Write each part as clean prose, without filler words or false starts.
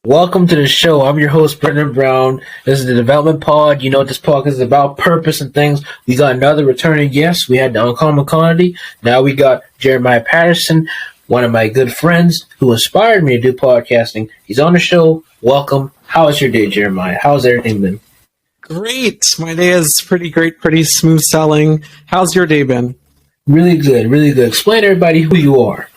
Welcome to the show. I'm your host, Brendan Brown. This is the Development Pod. You know what this podcast is about, purpose and things. We got another returning guest. We had the Uncommon Quantity. Now we got Jeremiah Patterson, one of my good friends who inspired me to do podcasting. He's on the show. Welcome. How was your day, Jeremiah? How's everything been? Great. My day is pretty great, pretty smooth sailing. How's your day been? Really good, really good. Explain to everybody who you are.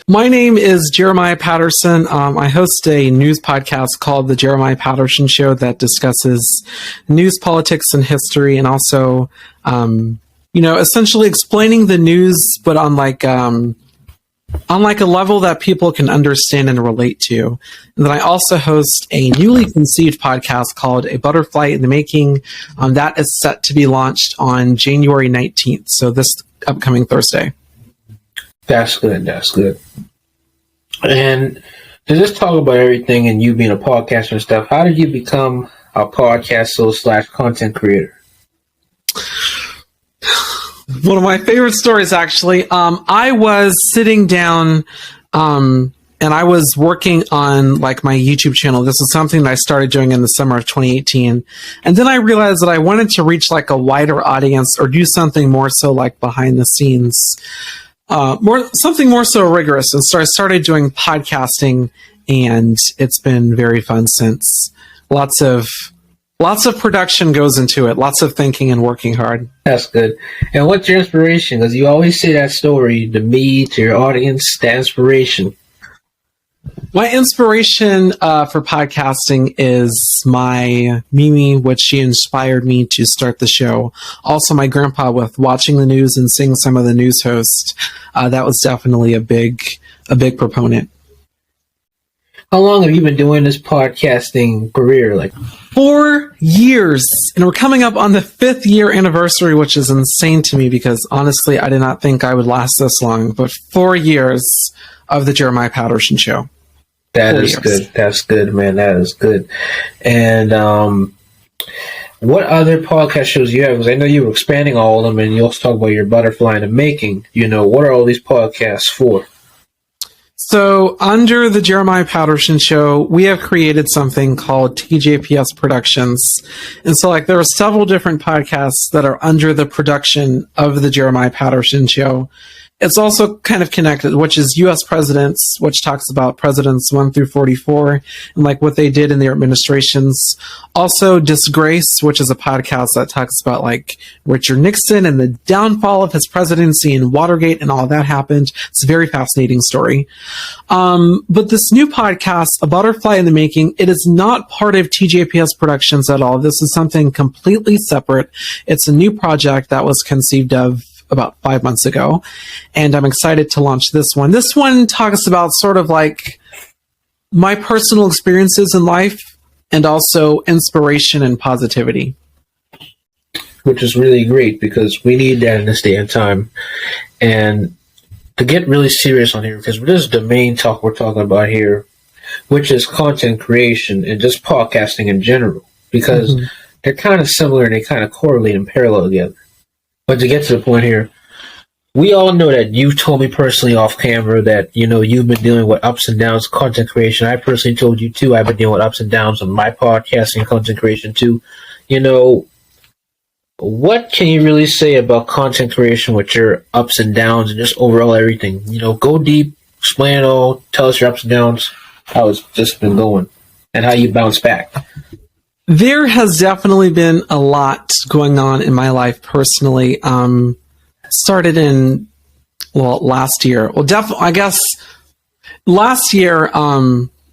My name is Jeremiah Patterson. I host a news podcast called The Jeremiah Patterson Show that discusses news, politics, and history, and also, essentially explaining the news, but on a level that people can understand and relate to. And then I also host a newly conceived podcast called A Butterfly in the Making. That is set to be launched on January 19th, so this upcoming Thursday. That's good. That's good. And to just talk about everything and you being a podcaster and stuff, how did you become a podcaster / content creator? One of my favorite stories, actually. I was sitting down and I was working on my YouTube channel. This is something that I started doing in the summer of 2018. And then I realized that I wanted to reach a wider audience or do something more so behind the scenes. Something more so rigorous. And so I started doing podcasting, and it's been very fun since. Lots of production goes into it. Lots of thinking and working hard. That's good. And what's your inspiration? Because you always say that story to me, to your audience, the inspiration. My inspiration for podcasting is my Mimi, which she inspired me to start the show. Also, my grandpa with watching the news and seeing some of the news hosts. That was definitely a big proponent. How long have you been doing this podcasting career? 4 years, and we're coming up on the 5th year anniversary, which is insane to me because honestly, I did not think I would last this long. But 4 years of the Jeremiah Patterson Show. That is good. That's good, man. That is good. And what other podcast shows you have? Because I know you were expanding all of them, and you also talk about your Butterfly in the Making. What are all these podcasts for? So under the Jeremiah Patterson Show, we have created something called TJPS Productions. And so there are several different podcasts that are under the production of the Jeremiah Patterson Show. It's also kind of connected, which is U.S. Presidents, which talks about presidents 1 through 44 and what they did in their administrations. Also Disgrace, which is a podcast that talks about Richard Nixon and the downfall of his presidency and Watergate and all that happened. It's a very fascinating story. But this new podcast, A Butterfly in the Making, it is not part of TJPS Productions at all. This is something completely separate. It's a new project that was conceived of about 5 months ago, and I'm excited to launch this one. This one talks about sort of my personal experiences in life and also inspiration and positivity. Which is really great because we need that in this day and time. And to get really serious on here, because this is the main talk we're talking about here, which is content creation and just podcasting in general, because they're kind of similar and they kind of correlate and parallel together. But to get to the point here, we all know that you told me personally off camera that, you've been dealing with ups and downs of content creation. I personally told you too, I've been dealing with ups and downs on my podcasting and content creation too. What can you really say about content creation with your ups and downs and just overall everything? Go deep, explain it all, tell us your ups and downs, how it's just been going, and how you bounce back. There has definitely been a lot going on in my life personally. Started in, last year. I guess last year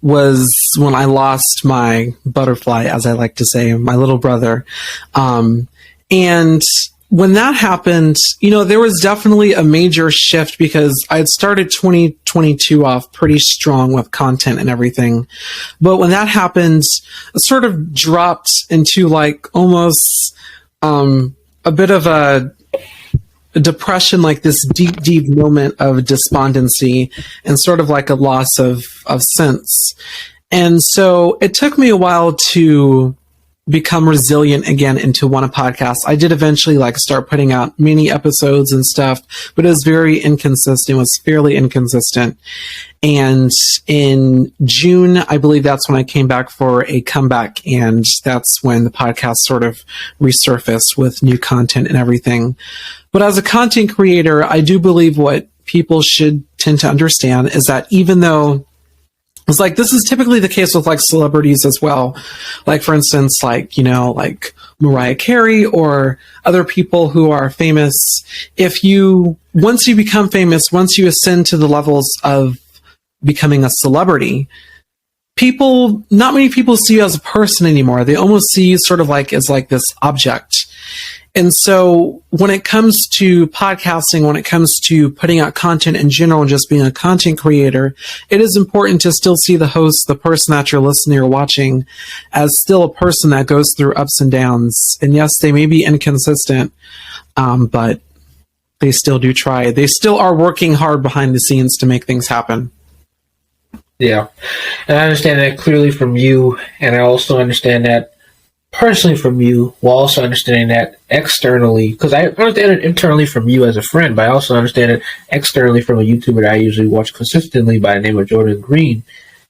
was when I lost my butterfly, as I like to say, my little brother. And when that happened, there was definitely a major shift because I had started 2022 off pretty strong with content and everything. But when that happened, it sort of dropped into almost a bit of a depression, this deep moment of despondency and sort of a loss of sense. And so it took me a while to become resilient again into one a podcast. I did eventually like start putting out mini episodes and stuff, but it was very inconsistent. It was fairly inconsistent. And in June, I believe that's when I came back for a comeback. And that's when the podcast sort of resurfaced with new content and everything. But as a content creator, I do believe what people should tend to understand is that even though it's like, this is typically the case with like celebrities as well. Like, for instance, like, like Mariah Carey or other people who are famous. Once you become famous, once you ascend to the levels of becoming a celebrity, not many people see you as a person anymore. They almost see you sort of like as like this object. And so when it comes to podcasting, when it comes to putting out content in general and just being a content creator, it is important to still see the host, the person that you're listening or watching, as still a person that goes through ups and downs. And yes, they may be inconsistent, but they still do try. They still are working hard behind the scenes to make things happen. Yeah. And I understand that clearly from you, and I also understand that personally from you, while also understanding that externally, because I understand it internally from you as a friend, but I also understand it externally from a YouTuber that I usually watch consistently by the name of Jordan Green.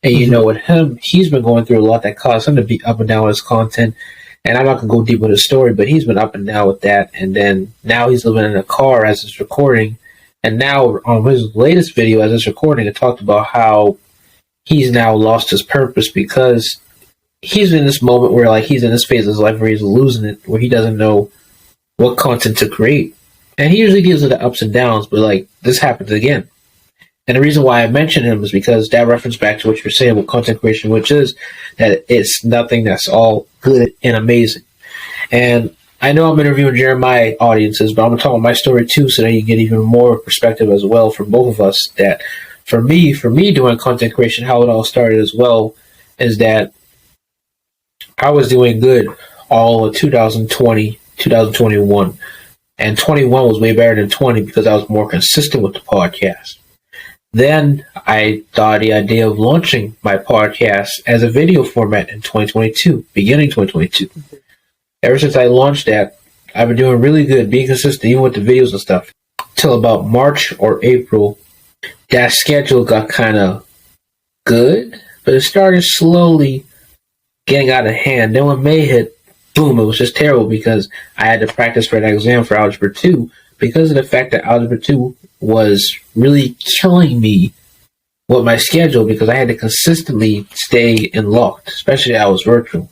And with him, he's been going through a lot that caused him to be up and down with his content. And I'm not going to go deep with his story, but he's been up and down with that. And then now he's living in a car as it's recording. And now on his latest video as it's recording, it talked about how he's now lost his purpose because he's in this moment where like he's in this phase of his life where he's losing it, where he doesn't know what content to create. And he usually deals with the ups and downs, but like this happens again. And the reason why I mentioned him is because that reference back to what you're saying with content creation, which is that it's nothing that's all good and amazing. And I know I'm interviewing Jeremiah audiences, but I'm going to talk about my story too so that you get even more perspective as well from both of us. That for me doing content creation, how it all started as well is that I was doing good all of 2020, 2021. And 21 was way better than 20 because I was more consistent with the podcast. Then I thought the idea of launching my podcast as a video format in 2022, beginning 2022. Ever since I launched that, I've been doing really good, being consistent, even with the videos and stuff. Till about March or April, that schedule got kind of good, but it started slowly getting out of hand. Then when May hit, boom, it was just terrible because I had to practice for an exam for Algebra 2 because of the fact that Algebra 2 was really killing me with my schedule because I had to consistently stay in locked, especially I was virtual.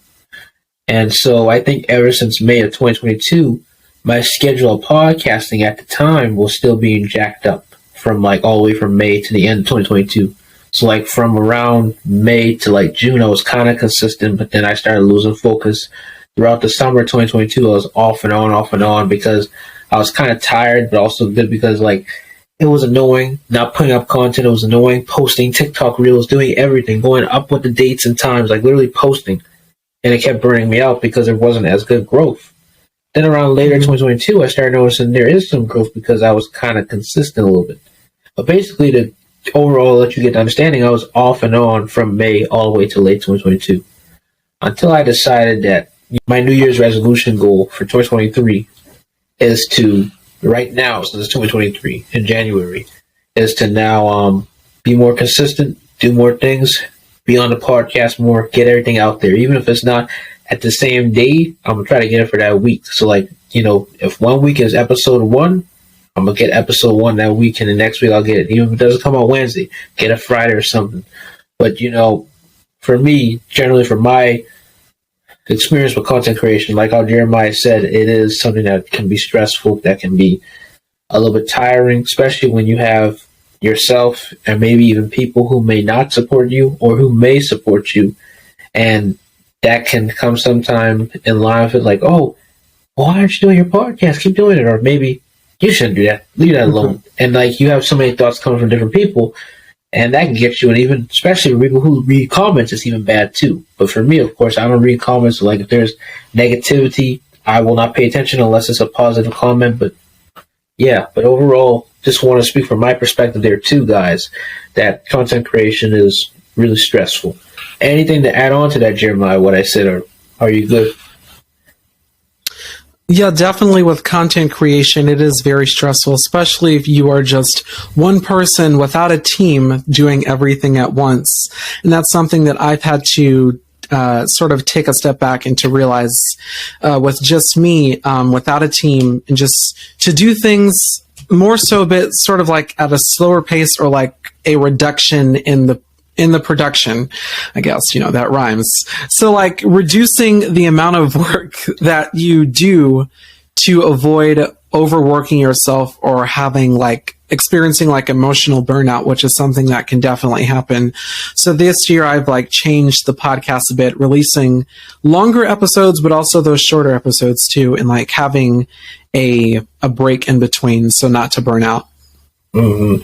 And so I think ever since May of 2022, my schedule of podcasting at the time was still being jacked up from like all the way from May to the end of 2022. So like from around May to like June, I was kind of consistent, but then I started losing focus. Throughout the summer of 2022, I was off and on because I was kind of tired, but also good because like it was annoying not putting up content. It was annoying posting TikTok reels, doing everything, going up with the dates and times, like literally posting. And it kept burning me out because there wasn't as good growth. Then around later 2022, I started noticing there is some growth because I was kind of consistent a little bit. But basically, to overall let you get the understanding, I was off and on from May all the way to late 2022. Until I decided that my New Year's resolution goal for 2023 is to, right now, since it's 2023 in January, is to now be more consistent, do more things, be on the podcast more, get everything out there. Even if it's not at the same day, I'm going to try to get it for that week. So like, if 1 week is episode 1, I'm going to get episode 1 that week, and the next week I'll get it. Even if it doesn't come on Wednesday, get it Friday or something. But, for me, generally for my experience with content creation, like how Jeremiah said, it is something that can be stressful, that can be a little bit tiring, especially when you have yourself and maybe even people who may not support you or who may support you. And that can come sometime in line with it, like, oh, why aren't you doing your podcast? Keep doing it. Or maybe you shouldn't do that. Leave that alone. And like you have so many thoughts coming from different people, and that can get you, and even especially people who read comments, it's even bad too. But for me, of course, I don't read comments. So like if there's negativity, I will not pay attention unless it's a positive comment. But yeah, but overall, just want to speak from my perspective there too, guys, that content creation is really stressful. Anything to add on to that, Jeremiah, what I said, or are you good? Yeah, definitely with content creation, it is very stressful, especially if you are just one person without a team doing everything at once. And that's something that I've had to sort of take a step back and to realize with just me, without a team, and just to do things more so a bit sort of like at a slower pace or like a reduction in the production, I guess, that rhymes. So like reducing the amount of work that you do to avoid overworking yourself or having like experiencing like emotional burnout, which is something that can definitely happen. So this year I've like changed the podcast a bit, releasing longer episodes, but also those shorter episodes too, and like having a break in between so not to burn out. Mm-hmm.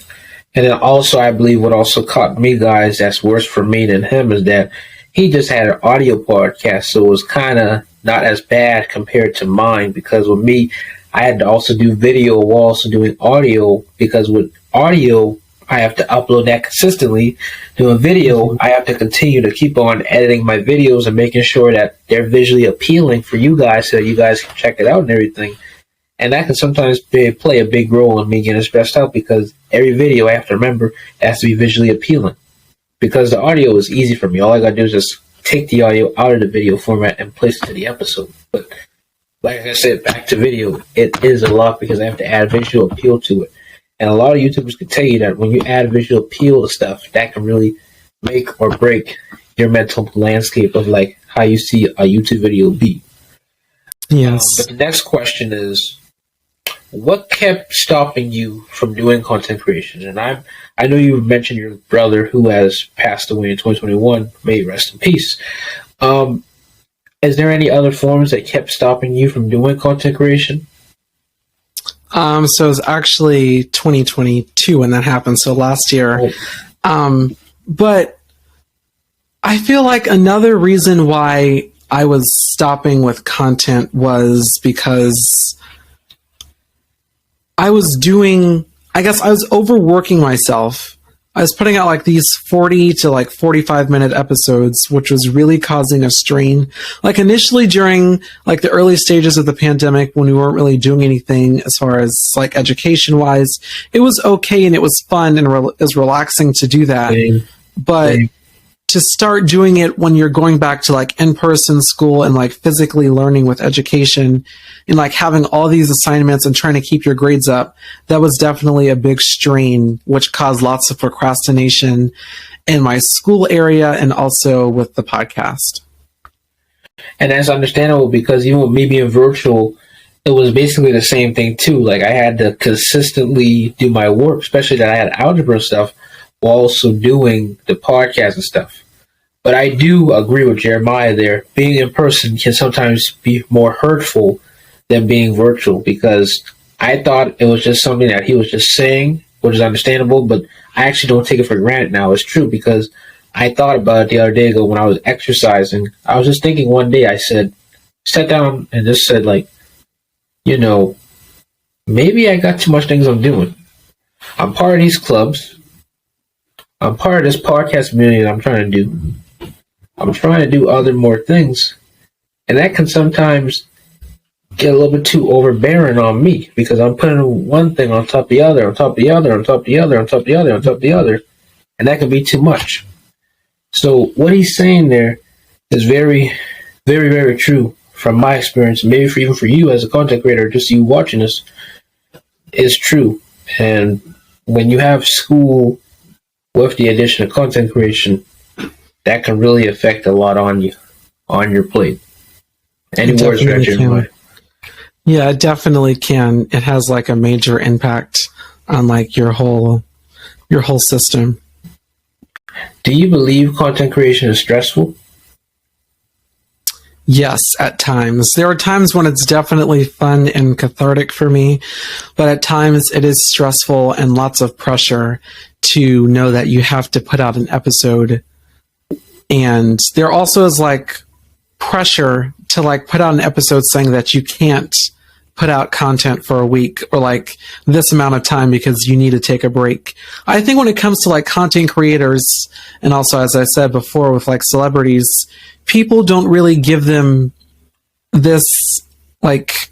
And then also, I believe what also caught me, guys, that's worse for me than him is that he just had an audio podcast, so it was kind of not as bad compared to mine, because with me, I had to also do video while also doing audio, because with audio, I have to upload that consistently. Doing video, I have to continue to keep on editing my videos and making sure that they're visually appealing for you guys so that you guys can check it out and everything. And that can sometimes play a big role in me getting stressed out, because every video, I have to remember, it has to be visually appealing. Because the audio is easy for me. All I got to do is just take the audio out of the video format and place it to the episode. But like I said, back to video, it is a lot because I have to add visual appeal to it. And a lot of YouTubers can tell you that when you add visual appeal to stuff, that can really make or break your mental landscape of like how you see a YouTube video be. Yes. But the next question is, what kept stopping you from doing content creation? And I know you mentioned your brother who has passed away in 2021. May he rest in peace. Is there any other forms that kept stopping you from doing content creation? So it was actually 2022 when that happened. So last year. But I feel like another reason why I was stopping with content was because I was overworking myself. I was putting out like these 40 to like 45 minute episodes, which was really causing a strain. Like initially during like the early stages of the pandemic, when we weren't really doing anything as far as like education wise, it was okay and it was fun and it was relaxing to do that. But to start doing it when you're going back to like in-person school and like physically learning with education and like having all these assignments and trying to keep your grades up, that was definitely a big strain, which caused lots of procrastination in my school area and also with the podcast. And that's understandable, because even with me being virtual, it was basically the same thing too. Like I had to consistently do my work, especially that I had algebra stuff, while also doing the podcast and stuff. But I do agree with Jeremiah there. Being in person can sometimes be more hurtful than being virtual, because I thought it was just something that he was just saying, which is understandable, but I actually don't take it for granted now. It's true, because I thought about it the other day ago when I was exercising. I was just thinking one day, I sat down and just said, like, maybe I got too much things I'm doing. I'm part of these clubs. I'm part of this podcast community that I'm trying to do. I'm trying to do more things. And that can sometimes get a little bit too overbearing on me, because I'm putting one thing on top of the other, on top of the other, on top of the other, on top of the other, on top of the other. And that can be too much. So what he's saying there is very, very, very true from my experience. Maybe even for you as a content creator, just you watching this, is true. And when you have school with the addition of content creation, that can really affect a lot on you, on your plate. Any words, Richard? Yeah, it definitely can. It has like a major impact on like your whole system. Do you believe content creation is stressful? Yes, at times. There are times when it's definitely fun and cathartic for me, but at times it is stressful and lots of pressure to know that you have to put out an episode. And there also is like pressure to like put out an episode saying that you can't put out content for a week or like this amount of time because you need to take a break. I think when it comes to like content creators, and also as I said before with like celebrities, people don't really give them this like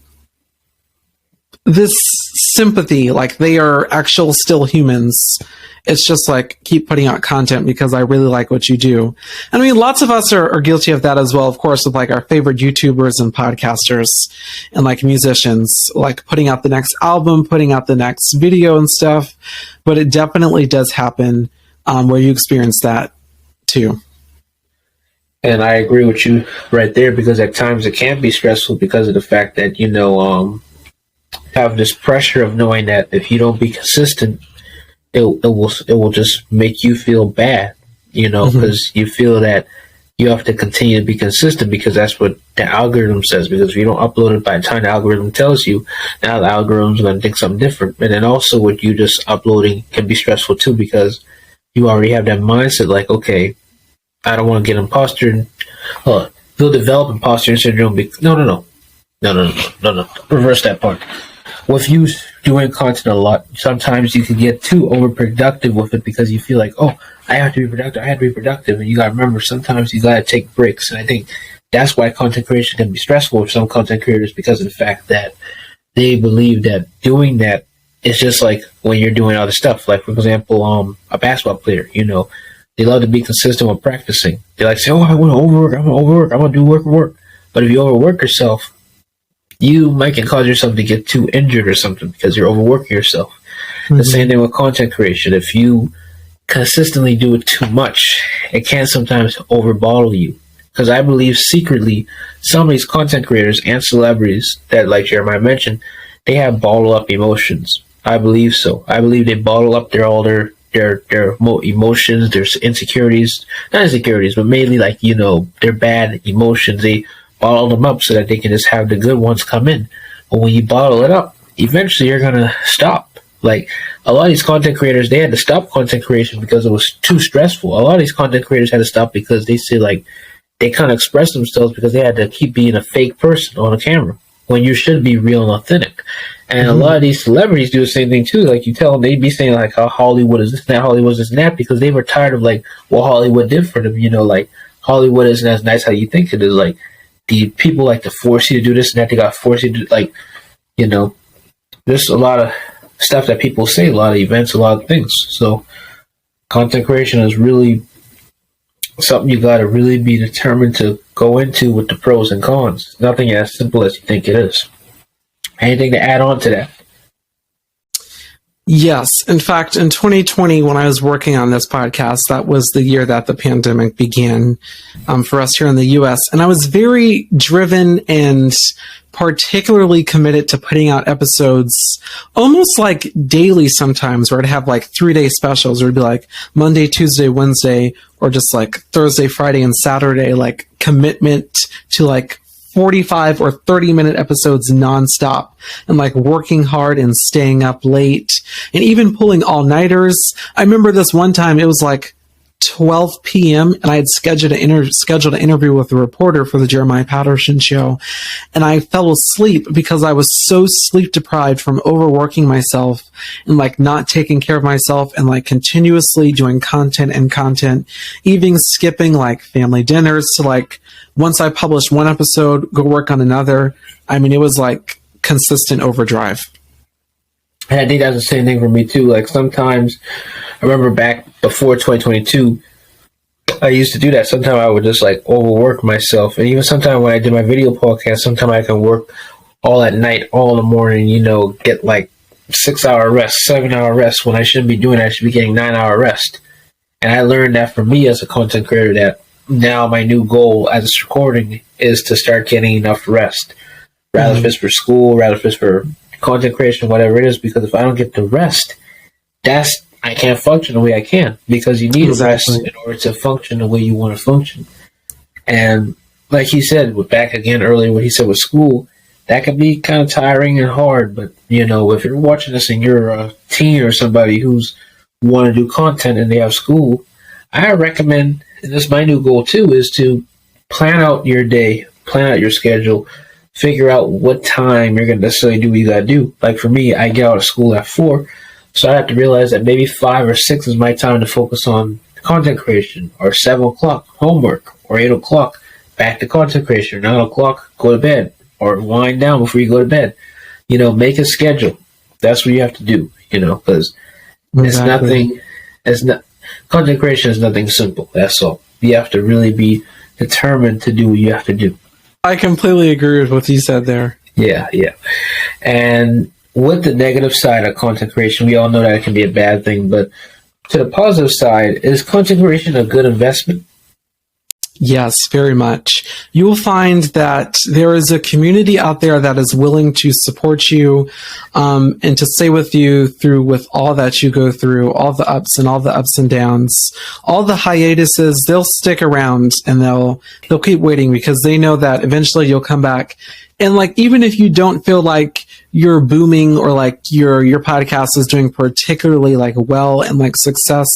this sympathy, like they are actual still humans. It's just like keep putting out content because I really like what you do. And I mean, lots of us are guilty of that as well, of course, with like our favorite YouTubers and podcasters and like musicians, like putting out the next album, putting out the next video and stuff. But it definitely does happen where you experience that too. And I agree with you right there, because at times it can be stressful because of the fact that, have this pressure of knowing that if you don't be consistent, it will just make you feel bad, because you feel that you have to continue to be consistent because that's what the algorithm says. Because if you don't upload it by the time the algorithm tells you, now the algorithm's going to think something different. And then also what you just uploading can be stressful too, because you already have that mindset like, okay, I don't want to get imposter. You'll develop imposter syndrome. No. Reverse that part. With you doing content a lot, sometimes you can get too overproductive with it because you feel like, oh, I have to be productive. And you got to remember, sometimes you got to take breaks. And I think that's why content creation can be stressful for some content creators, because of the fact that they believe that doing that is just like when you're doing other stuff. Like, for example, a basketball player, they love to be consistent with practicing. They like say, oh, I want to overwork. I'm going to do work. But if you overwork yourself, you might can cause yourself to get too injured or something because you're overworking yourself. Mm-hmm. The same thing with content creation. If you consistently do it too much, it can sometimes overbottle you. Because I believe secretly, some of these content creators and celebrities that, like Jeremiah mentioned, they have bottled up emotions. I believe so. I believe they bottle up their emotions, their insecurities, not insecurities, but mainly like, their bad emotions. They bottle them up so that they can just have the good ones come in. But when you bottle it up, eventually you're going to stop. Like, a lot of these content creators, they had to stop content creation because it was too stressful. A lot of these content creators had to stop because they say, like, they kind of express themselves because they had to keep being a fake person on a camera when you should be real and authentic. And a lot of these celebrities do the same thing too. Like, you tell them, they'd be saying like, how Hollywood is this and that, Hollywood is this and that, because they were tired of like what Hollywood did for them. Like, Hollywood isn't as nice how you think it is. Like, the people like to force you to do this and that. They got forced you to do, like, there's a lot of stuff that people say, a lot of events, a lot of things. So content creation is really something you got to really be determined to go into with the pros and cons. Nothing as simple as you think it is. Anything to add on to that? Yes. In fact, in 2020, when I was working on this podcast, that was the year that the pandemic began for us here in the US. And I was very driven and particularly committed to putting out episodes almost like daily sometimes, where I'd have like 3-day specials, or it'd be like Monday, Tuesday, Wednesday, or just like Thursday, Friday, and Saturday, like commitment to like 45 or 30-minute episodes nonstop, and like working hard and staying up late and even pulling all-nighters. I remember this one time, it was like 12 p.m. and I had scheduled an interview with a reporter for the Jeremiah Patterson show, and I fell asleep because I was so sleep deprived from overworking myself and like not taking care of myself and like continuously doing content, even skipping like family dinners to like, once I published one episode, go work on another. I mean, it was like consistent overdrive. And I think that's the same thing for me too. Like, sometimes I remember back before 2022, I used to do that. Sometimes I would just like overwork myself. And even sometimes when I did my video podcast, sometimes I can work all at night, all in the morning, get like 6-hour rest, 7-hour rest, when I shouldn't be doing that. I should be getting 9-hour rest. And I learned that for me as a content creator, that now my new goal as it's recording is to start getting enough rest. Rather if it's for school, rather if it's for content creation, whatever it is, because if I don't get the rest, I can't function the way I can, because you need rest in order to function the way you want to function. And like he said, back again earlier, what he said with school, that can be kind of tiring and hard. But, if you're watching this and you're a teen or somebody who's want to do content and they have school, I recommend, and this is my new goal too, is to plan out your day, plan out your schedule, figure out what time you're going to necessarily do what you got to do. Like for me, I get out of school at 4, so I have to realize that maybe 5 or 6 is my time to focus on content creation, or 7 o'clock homework, or 8 o'clock back to content creation, 9 o'clock go to bed, or wind down before you go to bed. make a schedule. That's what you have to do, because it's nothing, it's not, content creation is nothing simple. That's all. You have to really be determined to do what you have to do. I completely agree with what you said there. Yeah. And with the negative side of content creation, we all know that it can be a bad thing, but to the positive side, is content creation a good investment? Yes, very much. You will find that there is a community out there that is willing to support you and to stay with you through with all that you go through, all the ups and downs, all the hiatuses. They'll stick around and they'll keep waiting because they know that eventually you'll come back. And like, even if you don't feel like you're booming or like your podcast is doing particularly like well and like success,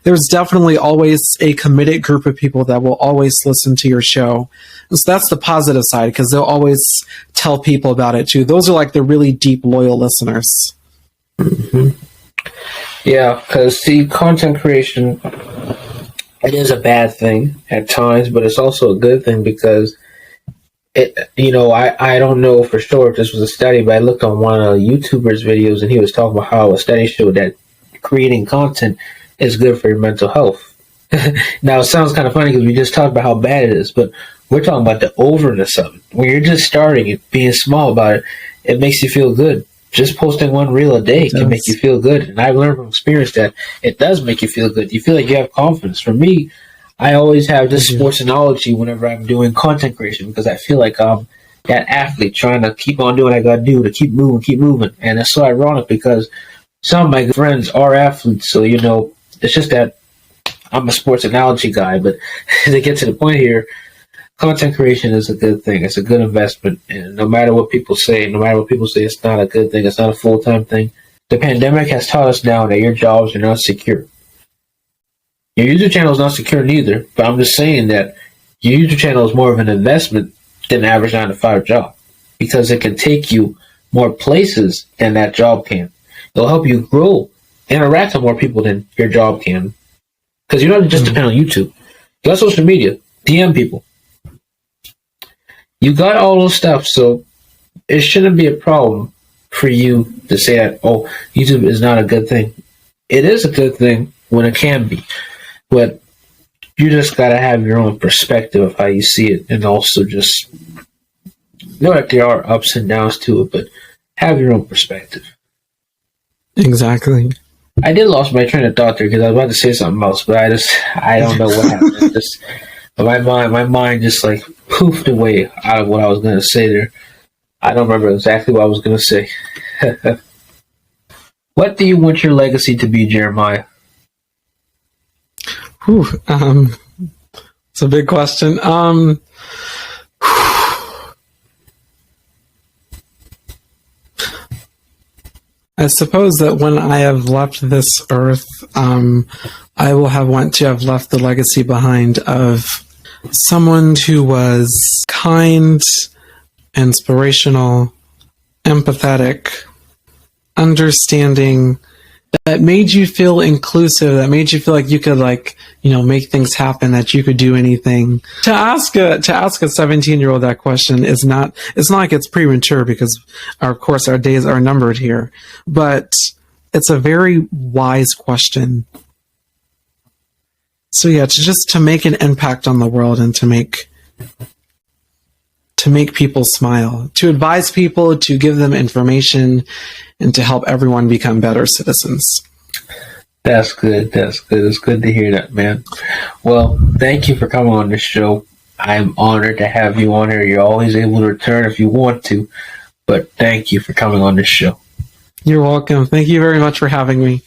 there's definitely always a committed group of people that will always listen to your show. And so that's the positive side, because they'll always tell people about it too. Those are like the really deep, loyal listeners. Mm-hmm. Yeah, because see, content creation, it is a bad thing at times, but it's also a good thing because I don't know for sure if this was a study, but I looked on one of YouTuber's videos and he was talking about how a study showed that creating content is good for your mental health. Now, it sounds kind of funny because we just talked about how bad it is, but we're talking about the overness of it. When you're just starting it, being small about it, it makes you feel good. Just posting one reel a day can make you feel good. And I've learned from experience that it does make you feel good. You feel like you have confidence. For me, I always have this sports analogy whenever I'm doing content creation because I feel like I'm that athlete trying to keep on doing what I got to do to keep moving. And it's so ironic because some of my friends are athletes. So, it's just that I'm a sports analogy guy. But to get to the point here, content creation is a good thing. It's a good investment. And no matter what people say, it's not a good thing. It's not a full-time thing. The pandemic has taught us now that your jobs are not secure. Your YouTube channel is not secure neither, but I'm just saying that your YouTube channel is more of an investment than an average 9-to-5 job because it can take you more places than that job can. It'll help you grow, interact with more people than your job can. Because you don't just depend on YouTube. You got social media, DM people. You got all those stuff, so it shouldn't be a problem for you to say that, YouTube is not a good thing. It is a good thing when it can be. But you just got to have your own perspective of how you see it, and also just know that there are ups and downs to it, but have your own perspective. Exactly. I did lost my train of thought there because I was about to say something else, but I don't know what happened. My mind just like poofed away out of what I was going to say there. I don't remember exactly what I was going to say. What do you want your legacy to be, Jeremiah? It's a big question. I suppose that when I have left this earth, I will want to have left the legacy behind of someone who was kind, inspirational, empathetic, understanding, that made you feel inclusive, that made you feel like you could make things happen, that you could do anything. To ask a 17-year-old that question it's not like it's premature because of course our days are numbered here, but it's a very wise question. So yeah, to make an impact on the world and to make people smile, to advise people, to give them information, and to help everyone become better citizens. That's good. It's good to hear that, man. Well, thank you for coming on this show. I'm honored to have you on here. You're always able to return if you want to, but thank you for coming on this show. You're welcome. Thank you very much for having me.